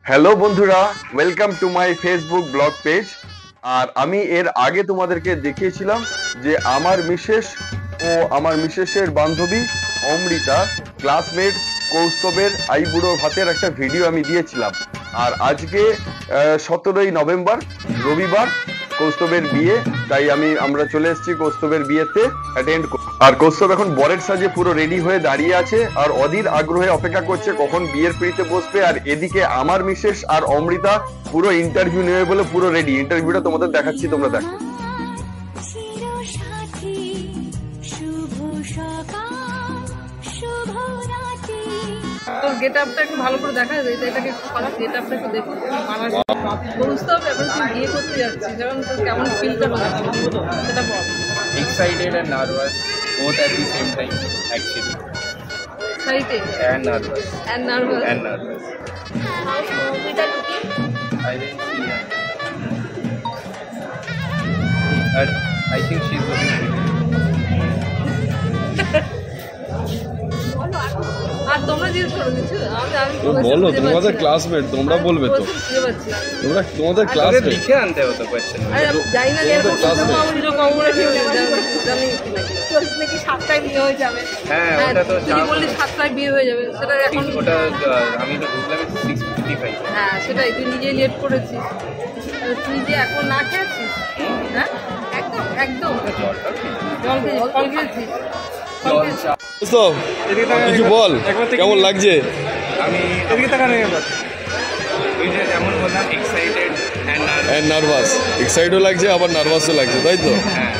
Hello বন্ধুরা, welcome to my Facebook blog page. আর আমি এর আগে তোমাদেরকে দেখিয়েছিলাম যে আমার মিসেস ও আমার মিসেসের বান্ধবী অমৃতা ক্লাসমেট কৌস্তবের আইবুড়ো ভাতের একটা ভিডিও আমি দিয়েছিলাম। আর আজকে 17ই নভেম্বর রবিবার কৌস্তবের বিয়ে, তাই আমরা চলে এসেছি কৌস্তবের বিয়েতে অ্যাটেন্ড। আর কৌস্তব এখন বরের সাজে পুরো রেডি হয়ে দাঁড়িয়ে আছে আর অধীর আগ্রহে অপেক্ষা করছে কখন বিয়ের পিড়িতে বসবে। আর এদিকে আমার মিসেস আর অমৃতা পুরো ইন্টারভিউ নেবে বলে পুরো রেডি। ইন্টারভিউটা তোমাদের দেখাচ্ছি, তোমরা দেখো। তোর গেটআপটা একটু ভালো করে দেখা যায়, এটাকে খারাপ গেটআপটা একটু দেখো। বুঝতে হবে এখন তুই বিয়ে করতে যাচ্ছিস, যেমন তোর কেমন ফিলটা হচ্ছে সেটা বল। Excited and nervous, both at the same time, actually. Excited And nervous. and nervous. And nervous. How's Momita looking? I think she. And I think she's looking pretty. আর তোমরা জিজ্ঞেস করো কিছু? বলো, তোমাদের ক্লাসমেট, তোমরা বলবে তো। তোমরা তোমাদের ক্লাসমেট লিখে আনতে হতো কোশ্চেন। আরে যাই না এরকম কথা বলি, কমরে জানি নাকি 7টায় বিয়ে হয়ে যাবে। হ্যাঁ, ওটা তো তুই বললি 7টায় বিয়ে হয়ে যাবে, সেটা এখন ওটা আমি তো বুঝলাম 6:55। হ্যাঁ সেটাই, তুই নিজেই লেট করেছিস। তুই যে এখন না খেয়েছিস, হ্যাঁ একদম একদম জল খেয়েছিস। কিছু বল, কেমন লাগছে? আমি এদিকে তাকানো এবার ওই যে যেমন বললাম এক্সাইটেড অ্যান্ড নার্ভাস। এক্সাইটও লাগছে আবার নার্ভাসও লাগছে, তাই তো? হ্যাঁ